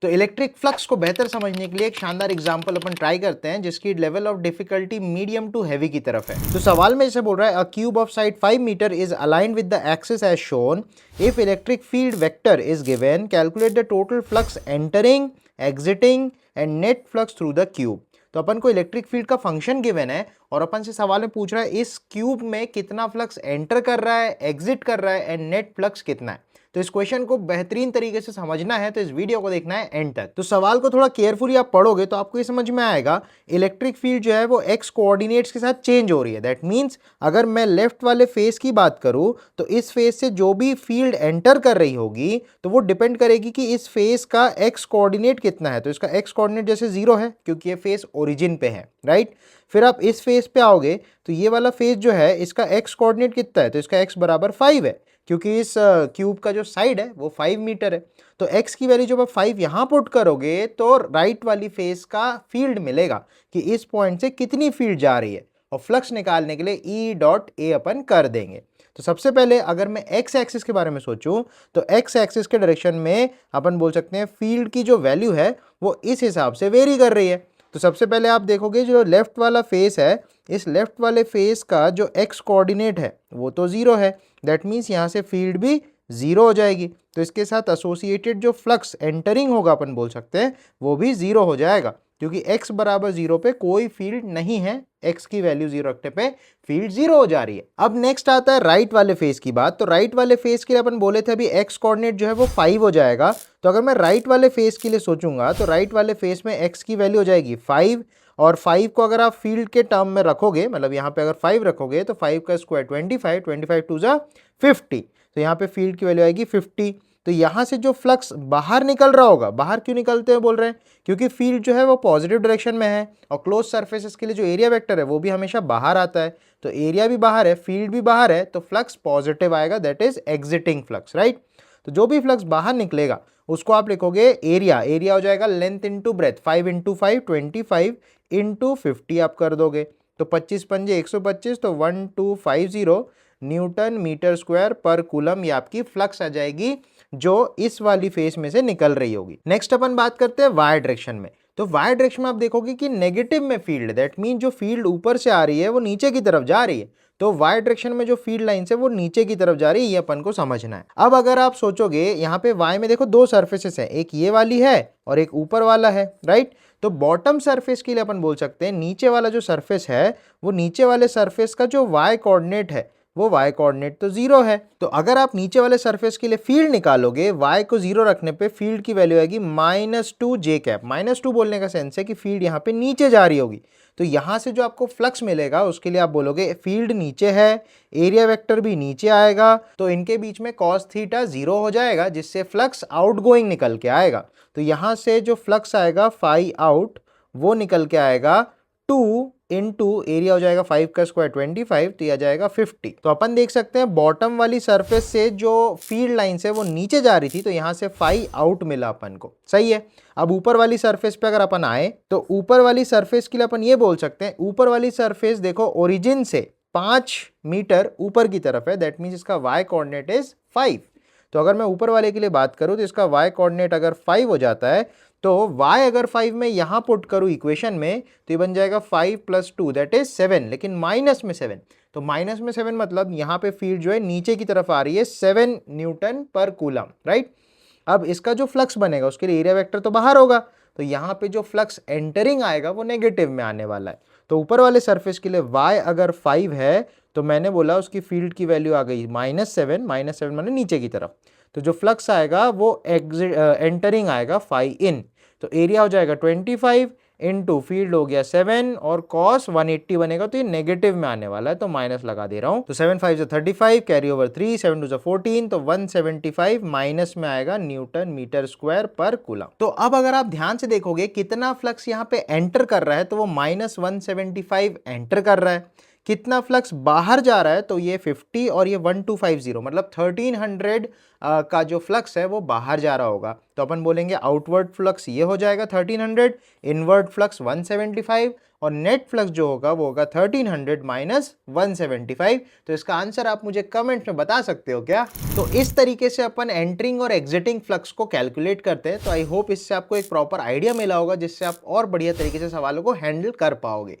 तो electric flux को बेहतर समझने के लिए एक शानदार एग्जांपल अपन ट्राई करते हैं जिसकी level of difficulty medium to heavy की तरफ है। तो सवाल में जैसे बोल रहा है a cube of side 5 meter is aligned with the axis as shown, if electric field vector is given, calculate the total flux entering, exiting and net flux through the cube. तो अपन को इलेक्ट्रिक फील्ड का function given है और अपन से सवाल में पूछ रहा है इस क्यूब में कितना फ्लक्स एंटर कर रहा है, एग्जिट कर रहा है एंड नेट फ्लक्स कितना है। तो इस क्वेश्चन को बेहतरीन तरीके से समझना है तो इस वीडियो को देखना है एंड तक। तो सवाल को थोड़ा केयरफुली आप पढ़ोगे तो आपको ये समझ में आएगा इलेक्ट्रिक फील्ड जो है वो एक्स कोऑर्डिनेट्स के साथ चेंज हो रही है। दैट मींस अगर मैं लेफ्ट वाले फेस की बात करूं तो इस फेस से जो भी फील्ड एंटर कर रही होगी तो वो डिपेंड करेगी कि इस फेस का एक्स कोऑर्डिनेट कितना है। तो इसका एक्स कोऑर्डिनेट जैसे 0 है क्योंकि ये फेस ओरिजिन पे है, राइट। फिर आप इस फेस पे आओगे तो ये वाला फेस जो है इसका एक्स कोऑर्डिनेट कितना है, तो इसका एक्स बराबर 5 है क्योंकि इस क्यूब का जो साइड है वो 5 मीटर है। तो x की वैल्यू जब आप 5 यहाँ पुट करोगे तो राइट वाली फेस का फील्ड मिलेगा कि इस पॉइंट से कितनी फील्ड जा रही है और फ्लक्स निकालने के लिए E डॉट A अपन कर देंगे। तो सबसे पहले अगर मैं x एक्सिस के बारे में सोचूं तो x एक्सिस के डायरेक्शन में अपन बोल सकते हैं फील्ड की जो वैल्यू है वो इस हिसाब से वेरी कर रही है। तो सबसे पहले आप देखोगे जो लेफ्ट वाला फेस है, इस लेफ्ट वाले फेस का जो x कोऑर्डिनेट है वो तो 0 है। दैट मीन्स यहाँ से फील्ड भी 0 हो जाएगी। तो इसके साथ एसोसिएटेड जो फ्लक्स एंटरिंग होगा अपन बोल सकते हैं वो भी 0 हो जाएगा क्योंकि x बराबर 0 पे कोई फील्ड नहीं है, x की वैल्यू 0 रखने पे फील्ड 0 हो जा रही है। अब नेक्स्ट आता है राइट वाले फेस की बात। तो राइट वाले फेस के लिए अपन बोले थे अभी x कोऑर्डिनेट जो है वो 5 हो जाएगा। तो अगर मैं राइट वाले फेस के लिए सोचूंगा तो राइट वाले फेस में x की वैल्यू हो जाएगी 5 और 5 को अगर आप फील्ड के टर्म में रखोगे, मतलब यहाँ पे अगर 5 रखोगे तो 5 का स्क्वायर 25, 25 टू जा 50, तो यहाँ पे फील्ड की वैल्यू आएगी 50। तो यहाँ से जो फ्लक्स बाहर निकल रहा होगा, बाहर क्यों निकलते हैं बोल रहे हैं क्योंकि फील्ड जो है वो पॉजिटिव डायरेक्शन में है और क्लोज सरफेसेस के लिए जो एरिया वेक्टर है वो भी हमेशा बाहर आता है। तो एरिया भी बाहर है, फील्ड भी बाहर है, तो फ्लक्स पॉजिटिव आएगा, that is exiting flux, right. तो जो भी फ्लक्स बाहर निकलेगा उसको आप लिखोगे एरिया, एरिया हो जाएगा length into breadth, 5 into 5 25 into 50 आप कर दोगे तो 25 पंजे 125, तो 1250 न्यूटन मीटर स्क्वायर पर कूलम ये आपकी फ्लक्स आ जाएगी जो इस वाली फेस में से निकल रही होगी। नेक्स्ट अपन बात करते हैं वाई डायरेक्शन में। तो वाई डायरेक्शन में आप देखोगे कि नेगेटिव में फील्ड, दैट मीन जो फील्ड ऊपर से आ रही है वो नीचे की तरफ जा रही है। तो वाई डायरेक्शन में जो फील्ड लाइंस है वो नीचे की तरफ जा रही है, ये अपन को समझना है। अब अगर आप सोचोगे यहाँ पे वाई में देखो दो सर्फेसेस है, एक ये वाली है और एक ऊपर वाला है, राइट। तो बॉटम सरफेस के लिए अपन बोल सकते हैं नीचे वाला जो सरफेस है वो नीचे वाले सरफेस का जो वाई कोऑर्डिनेट है वो वाई कोऑर्डिनेट तो 0 है। तो अगर आप नीचे वाले सरफेस के लिए फील्ड निकालोगे, वाई को 0 रखने पे फील्ड की वैल्यू आएगी -2 जे कैप। -2 बोलने का सेंस है कि फील्ड यहाँ पे नीचे जा रही होगी। तो यहाँ से जो आपको फ्लक्स मिलेगा उसके लिए आप बोलोगे फील्ड नीचे है, एरिया वेक्टर भी नीचे आएगा, तो इनके बीच में cos थीटा 0 हो जाएगा जिससे फ्लक्स आउटगोइंग निकल के आएगा। तो यहाँ से जो फ्लक्स आएगा फाई आउट वो निकल के आएगा 2 इंटू एरिया हो जाएगा 5 का स्क्वायर 25, तो यह आ जाएगा 50। तो अपन देख सकते हैं बॉटम वाली सरफेस से जो फील्ड लाइन है वो नीचे जा रही थी तो यहाँ से 5 आउट मिला अपन को, सही है। अब ऊपर वाली सरफेस पे अगर अपन आए तो ऊपर वाली सरफेस के लिए अपन ये बोल सकते हैं ऊपर वाली सरफेस देखो ओरिजिन से 5 मीटर ऊपर की तरफ है, दैट मीन्स इसका वाई कोऑर्डिनेट इज 5। तो अगर मैं ऊपर वाले के लिए बात करूं तो इसका y कोऑर्डिनेट अगर 5 हो जाता है तो y अगर 5 में यहाँ पुट करूं इक्वेशन में तो ये बन जाएगा 5 + 2 दैट इज 7, लेकिन माइनस में 7। तो माइनस में 7 मतलब यहाँ पे फील्ड जो है नीचे की तरफ आ रही है 7 न्यूटन पर कूलम, राइट। अब इसका जो फ्लक्स बनेगा उसके लिए एरिया वेक्टर तो बाहर होगा, तो यहाँ पे जो फ्लक्स एंटरिंग आएगा वो नेगेटिव में आने वाला है। तो ऊपर वाले सरफेस के लिए y अगर 5 है तो मैंने बोला उसकी फील्ड की वैल्यू आ गई -7, -7 माने नीचे की तरफ। तो जो फ्लक्स आएगा वो एंटरिंग आएगा 5 इन, तो एरिया हो जाएगा 25 इंटू फील्ड हो गया 7 और cos 180 बनेगा, तो ये नेगेटिव में आने वाला है तो माइनस लगा दे रहा हूं। तो 7 5 35 कैरी ओवर 3, 7 2 14, तो 175 माइनस में आएगा न्यूटन मीटर स्क्वायर पर कूलम। तो अब अगर आप ध्यान से देखोगे कितना फ्लक्स यहाँ पे एंटर कर रहा है तो वो -175 एंटर कर रहा है। कितना फ्लक्स बाहर जा रहा है, तो ये 50 और ये 1250 मतलब 1300 का जो फ्लक्स है वो बाहर जा रहा होगा। तो अपन बोलेंगे आउटवर्ड फ्लक्स ये हो जाएगा 1300, इनवर्ड फ्लक्स 175 और नेट फ्लक्स जो होगा वो होगा 1300 माइनस 175। तो इसका आंसर आप मुझे कमेंट में बता सकते हो क्या? तो इस तरीके से अपन एंटरिंग और एग्जिटिंग फ्लक्स को कैलकुलेट करते हैं। तो आई होप इससे आपको एक प्रॉपर आइडिया मिला होगा जिससे आप और बढ़िया तरीके से सवालों को हैंडल कर पाओगे।